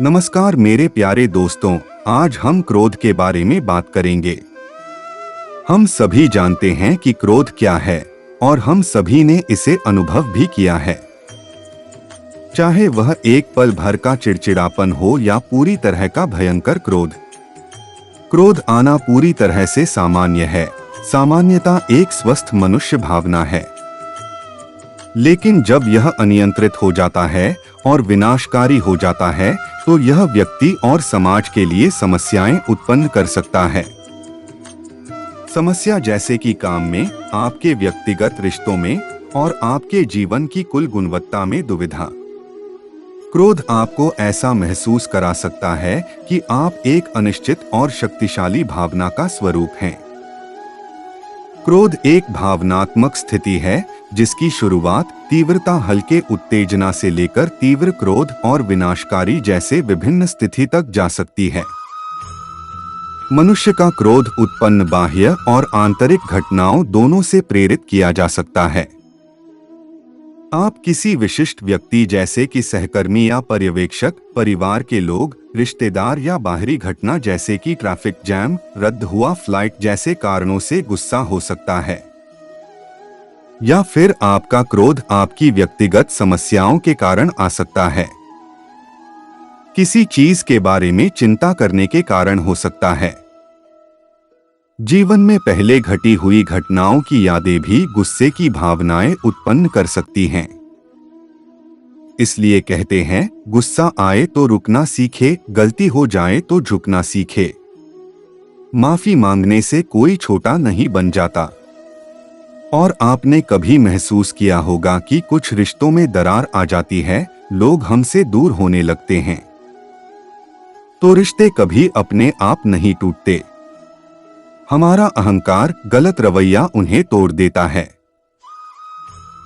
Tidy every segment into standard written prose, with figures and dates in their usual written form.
नमस्कार मेरे प्यारे दोस्तों, आज हम क्रोध के बारे में बात करेंगे। हम सभी जानते हैं कि क्रोध क्या है और हम सभी ने इसे अनुभव भी किया है। चाहे वह एक पल भर का चिड़चिड़ापन हो या पूरी तरह का भयंकर क्रोध। क्रोध आना पूरी तरह से सामान्य है। सामान्यता एक स्वस्थ मनुष्य भावना है। लेकिन जब यह अनियंत्रित हो जाता है और विनाशकारी हो जाता है तो यह व्यक्ति और समाज के लिए समस्याएं उत्पन्न कर सकता है। समस्या जैसे कि काम में, आपके व्यक्तिगत रिश्तों में और आपके जीवन की कुल गुणवत्ता में दुविधा। क्रोध आपको ऐसा महसूस करा सकता है कि आप एक अनिश्चित और शक्तिशाली भावना का स्वरूप हैं। क्रोध एक भावनात्मक स्थिति है जिसकी शुरुआत तीव्रता हल्के उत्तेजना से लेकर तीव्र क्रोध और विनाशकारी जैसे विभिन्न स्थिति तक जा सकती है। मनुष्य का क्रोध उत्पन्न बाह्य और आंतरिक घटनाओं दोनों से प्रेरित किया जा सकता है। आप किसी विशिष्ट व्यक्ति जैसे कि सहकर्मी या पर्यवेक्षक, परिवार के लोग, रिश्तेदार या बाहरी घटना जैसे कि ट्रैफिक जैम, रद्द हुआ फ्लाइट जैसे कारणों से गुस्सा हो सकता है। या फिर आपका क्रोध आपकी व्यक्तिगत समस्याओं के कारण आ सकता है। किसी चीज के बारे में चिंता करने के कारण हो सकता है। जीवन में पहले घटी हुई घटनाओं की यादें भी गुस्से की भावनाएं उत्पन्न कर सकती हैं। इसलिए कहते हैं, गुस्सा आए तो रुकना सीखे, गलती हो जाए तो झुकना सीखे। माफी मांगने से कोई छोटा नहीं बन जाता। और आपने कभी महसूस किया होगा कि कुछ रिश्तों में दरार आ जाती है, लोग हमसे दूर होने लगते हैं। तो रिश्ते कभी अपने आप नहीं टूटते। हमारा अहंकार, गलत रवैया उन्हें तोड़ देता है।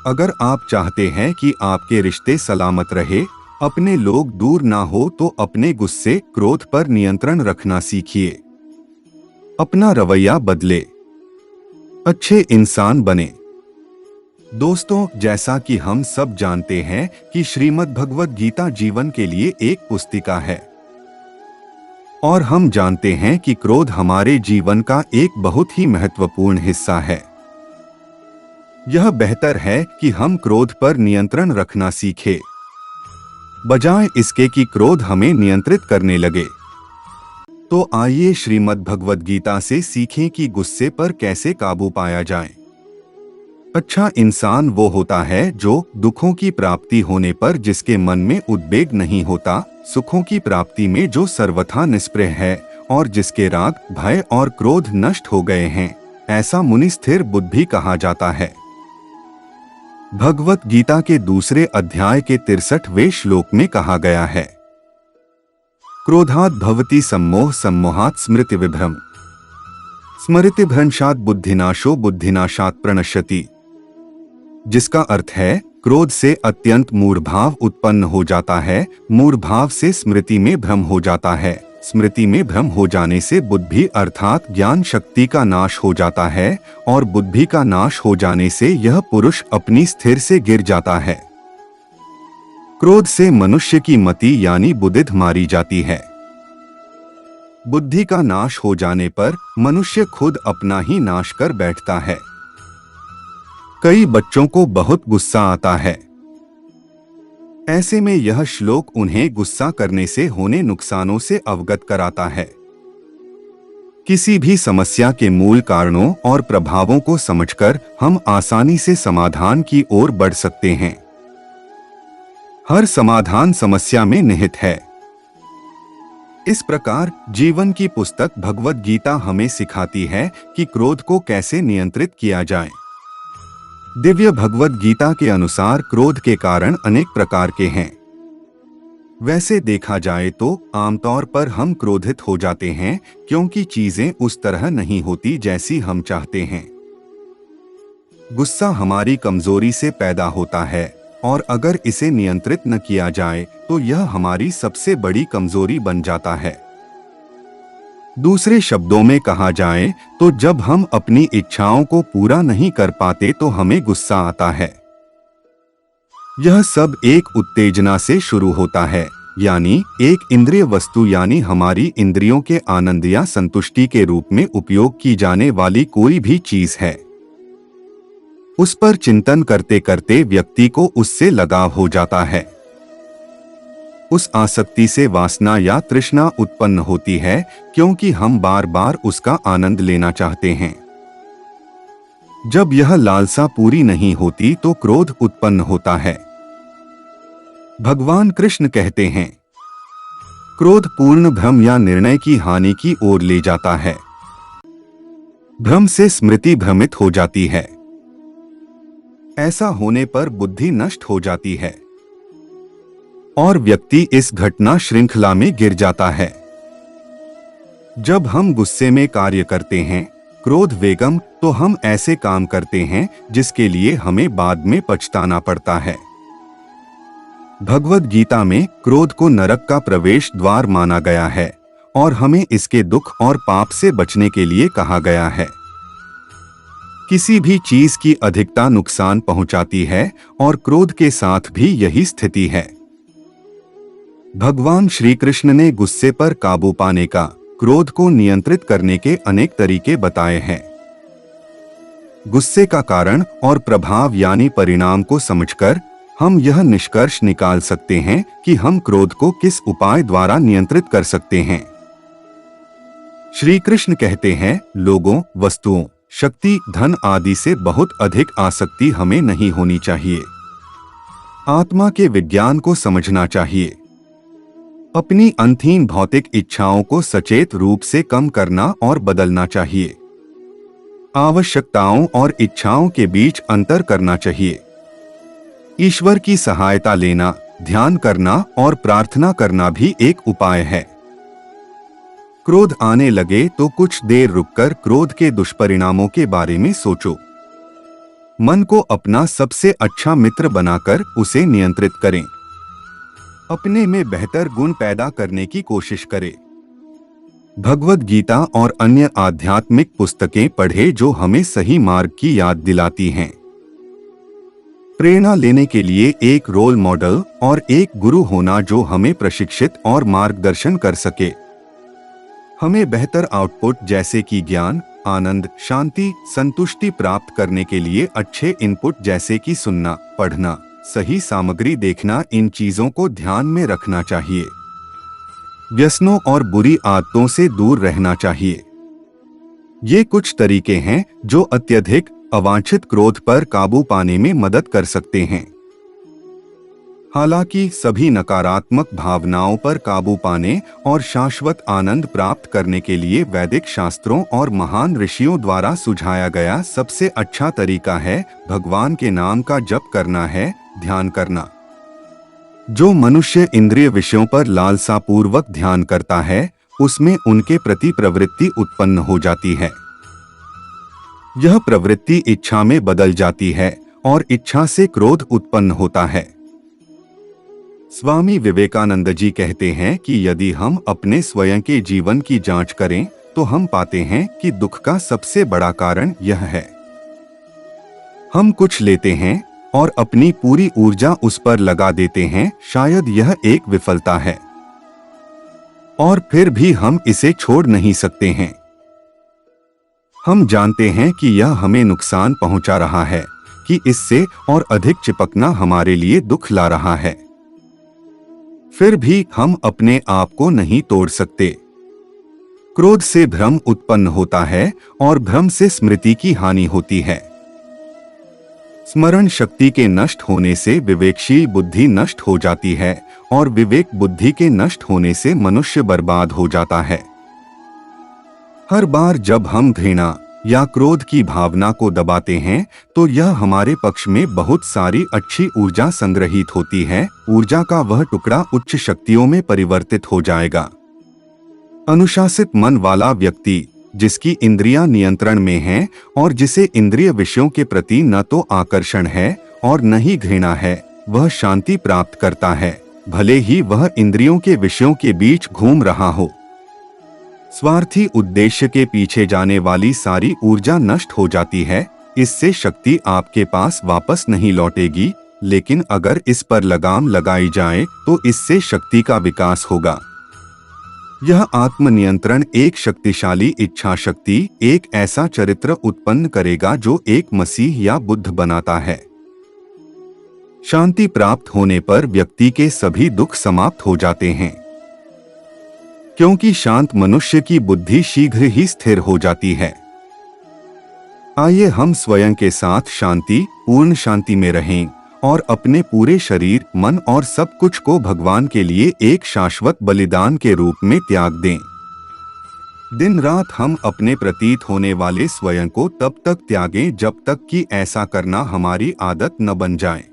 अगर आप चाहते हैं कि आपके रिश्ते सलामत रहे, अपने लोग दूर ना हो, तो अपने गुस्से, क्रोध पर नियंत्रण रखना सीखिए। अपना रवैया बदले, अच्छे इंसान बने। दोस्तों, जैसा कि हम सब जानते हैं कि श्रीमद् भगवद गीता जीवन के लिए एक पुस्तिका है। और हम जानते हैं कि क्रोध हमारे जीवन का एक बहुत ही महत्वपूर्ण हिस्सा है। यह बेहतर है कि हम क्रोध पर नियंत्रण रखना सीखें, बजाय इसके कि क्रोध हमें नियंत्रित करने लगे। तो आइए श्रीमद् भगवद गीता से सीखें कि गुस्से पर कैसे काबू पाया जाए। अच्छा इंसान वो होता है जो दुखों की प्राप्ति होने पर जिसके मन में उद्वेग नहीं होता, सुखों की प्राप्ति में जो सर्वथा निष्प्रह है और जिसके राग, भय और क्रोध नष्ट हो गए हैं, ऐसा मुनि स्थिर बुद्धि कहा जाता है। भगवत गीता के दूसरे अध्याय के 63वें श्लोक में कहा गया है, क्रोधात् भवति सम्मोह, सम्मोहात् स्मृति विभ्रम, स्मृति भ्रंशात् बुद्धिनाशो, बुद्धिनाशात् प्रणश्यति। जिसका अर्थ है, क्रोध से अत्यंत मूढ़ भाव उत्पन्न हो जाता है, मूढ़ भाव से स्मृति में भ्रम हो जाता है, स्मृति में भ्रम हो जाने से बुद्धि अर्थात ज्ञान शक्ति का नाश हो जाता है और बुद्धि का नाश हो जाने से यह पुरुष अपनी स्थिर से गिर जाता है। क्रोध से मनुष्य की मति यानी बुद्धिद मारी जाती है। बुद्धि का नाश हो जाने पर मनुष्य खुद अपना ही नाश कर बैठता है। कई बच्चों को बहुत गुस्सा आता है। ऐसे में यह श्लोक उन्हें गुस्सा करने से होने नुकसानों से अवगत कराता है। किसी भी समस्या के मूल कारणों और प्रभावों को समझकर हम आसानी से समाधान की ओर बढ़ सकते हैं। हर समाधान समस्या में निहित है। इस प्रकार जीवन की पुस्तक भगवद गीता हमें सिखाती है कि क्रोध को कैसे नियंत्रित किया जाए। दिव्य भगवद गीता के अनुसार क्रोध के कारण अनेक प्रकार के हैं। वैसे देखा जाए तो आमतौर पर हम क्रोधित हो जाते हैं क्योंकि चीजें उस तरह नहीं होती जैसी हम चाहते हैं। गुस्सा हमारी कमजोरी से पैदा होता है और अगर इसे नियंत्रित न किया जाए तो यह हमारी सबसे बड़ी कमजोरी बन जाता है। दूसरे शब्दों में कहा जाए तो जब हम अपनी इच्छाओं को पूरा नहीं कर पाते तो हमें गुस्सा आता है। यह सब एक उत्तेजना से शुरू होता है यानी एक इंद्रिय वस्तु यानी हमारी इंद्रियों के आनंद या संतुष्टि के रूप में उपयोग की जाने वाली कोई भी चीज है। उस पर चिंतन करते करते व्यक्ति को उससे लगाव हो जाता है। उस आसक्ति से वासना या तृष्णा उत्पन्न होती है, क्योंकि हम बार बार उसका आनंद लेना चाहते हैं। जब यह लालसा पूरी नहीं होती तो क्रोध उत्पन्न होता है। भगवान कृष्ण कहते हैं, क्रोध पूर्ण भ्रम या निर्णय की हानि की ओर ले जाता है। भ्रम से स्मृति भ्रमित हो जाती है। ऐसा होने पर बुद्धि नष्ट हो जाती है और व्यक्ति इस घटना श्रृंखला में गिर जाता है। जब हम गुस्से में कार्य करते हैं, क्रोध वेगम, तो हम ऐसे काम करते हैं जिसके लिए हमें बाद में पछताना पड़ता है। भगवद गीता में क्रोध को नरक का प्रवेश द्वार माना गया है और हमें इसके दुख और पाप से बचने के लिए कहा गया है। किसी भी चीज की अधिकता नुकसान पहुंचाती है और क्रोध के साथ भी यही स्थिति है। भगवान श्री कृष्ण ने गुस्से पर काबू पाने का, क्रोध को नियंत्रित करने के अनेक तरीके बताए हैं। गुस्से का कारण और प्रभाव यानी परिणाम को समझकर हम यह निष्कर्ष निकाल सकते हैं कि हम क्रोध को किस उपाय द्वारा नियंत्रित कर सकते हैं। श्री कृष्ण कहते हैं, लोगों, वस्तुओं, शक्ति, धन आदि से बहुत अधिक आसक्ति हमें नहीं होनी चाहिए। आत्मा के विज्ञान को समझना चाहिए। अपनी अंतहीन भौतिक इच्छाओं को सचेत रूप से कम करना और बदलना चाहिए। आवश्यकताओं और इच्छाओं के बीच अंतर करना चाहिए। ईश्वर की सहायता लेना, ध्यान करना और प्रार्थना करना भी एक उपाय है। क्रोध आने लगे तो कुछ देर रुककर क्रोध के दुष्परिणामों के बारे में सोचो। मन को अपना सबसे अच्छा मित्र बनाकर उसे नियंत्रित करें। अपने में बेहतर गुण पैदा करने की कोशिश करें। भगवद गीता और अन्य आध्यात्मिक पुस्तकें पढ़ें जो हमें सही मार्ग की याद दिलाती हैं। प्रेरणा लेने के लिए एक रोल मॉडल और एक गुरु होना जो हमें प्रशिक्षित और मार्गदर्शन कर सके। हमें बेहतर आउटपुट जैसे कि ज्ञान, आनंद, शांति, संतुष्टि प्राप्त करने के लिए अच्छे इनपुट जैसे कि सुनना, पढ़ना, सही सामग्री देखना, इन चीजों को ध्यान में रखना चाहिए। व्यसनों और बुरी आदतों से दूर रहना चाहिए। ये कुछ तरीके हैं जो अत्यधिक अवांछित क्रोध पर काबू पाने में मदद कर सकते हैं। हालांकि सभी नकारात्मक भावनाओं पर काबू पाने और शाश्वत आनंद प्राप्त करने के लिए वैदिक शास्त्रों और महान ऋषियों द्वारा सुझाया गया सबसे अच्छा तरीका है भगवान के नाम का जप करना है, ध्यान करना। जो मनुष्य इंद्रिय विषयों पर लालसापूर्वक ध्यान करता है, उसमें उनके प्रति प्रवृत्ति उत्पन्न हो जाती है। यह प्रवृत्ति इच्छा में बदल जाती है और इच्छा से क्रोध उत्पन्न होता है। स्वामी विवेकानंद जी कहते हैं कि यदि हम अपने स्वयं के जीवन की जांच करें तो हम पाते हैं कि दुख का सबसे बड़ा कारण यह है। हम कुछ लेते हैं और अपनी पूरी ऊर्जा उस पर लगा देते हैं, शायद यह एक विफलता है, और फिर भी हम इसे छोड़ नहीं सकते हैं। हम जानते हैं कि यह हमें नुकसान पहुंचा रहा है, कि इससे और अधिक चिपकना हमारे लिए दुख ला रहा है। फिर भी हम अपने आप को नहीं तोड़ सकते। क्रोध से भ्रम उत्पन्न होता है और भ्रम से स्मृति की हानि होती है। स्मरण शक्ति के नष्ट होने से विवेकशील बुद्धि नष्ट हो जाती है और विवेक बुद्धि के नष्ट होने से मनुष्य बर्बाद हो जाता है। हर बार जब हम घृणा या क्रोध की भावना को दबाते हैं तो यह हमारे पक्ष में बहुत सारी अच्छी ऊर्जा संग्रहित होती है। ऊर्जा का वह टुकड़ा उच्च शक्तियों में परिवर्तित हो जाएगा। अनुशासित मन वाला व्यक्ति, जिसकी इंद्रियां नियंत्रण में हैं और जिसे इंद्रिय विषयों के प्रति न तो आकर्षण है और न ही घृणा है, वह शांति प्राप्त करता है, भले ही वह इंद्रियों के विषयों के बीच घूम रहा हो। स्वार्थी उद्देश्य के पीछे जाने वाली सारी ऊर्जा नष्ट हो जाती है। इससे शक्ति आपके पास वापस नहीं लौटेगी, लेकिन अगर इस पर लगाम लगाई जाए तो इससे शक्ति का विकास होगा। यह आत्मनियंत्रण एक शक्तिशाली इच्छा शक्ति, एक ऐसा चरित्र उत्पन्न करेगा जो एक मसीह या बुद्ध बनाता है। शांति प्राप्त होने पर व्यक्ति के सभी दुख समाप्त हो जाते हैं, क्योंकि शांत मनुष्य की बुद्धि शीघ्र ही स्थिर हो जाती है। आइए हम स्वयं के साथ शांति, पूर्ण शांति में रहें और अपने पूरे शरीर, मन और सब कुछ को भगवान के लिए एक शाश्वत बलिदान के रूप में त्याग दें। दिन रात हम अपने प्रतीत होने वाले स्वयं को तब तक त्यागें जब तक कि ऐसा करना हमारी आदत न बन जाए।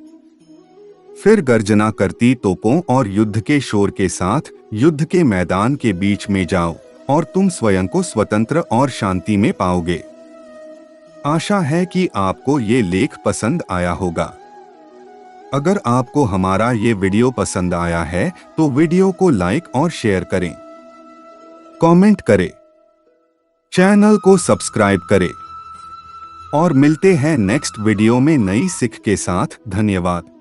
फिर गर्जना करती तोपों और युद्ध के शोर के साथ युद्ध के मैदान के बीच में जाओ और तुम स्वयं को स्वतंत्र और शांति में पाओगे। आशा है कि आपको ये लेख पसंद आया होगा। अगर आपको हमारा ये वीडियो पसंद आया है तो वीडियो को लाइक और शेयर करें, कमेंट करें, चैनल को सब्सक्राइब करें और मिलते हैं नेक्स्ट वीडियो में नई सीख के साथ। धन्यवाद।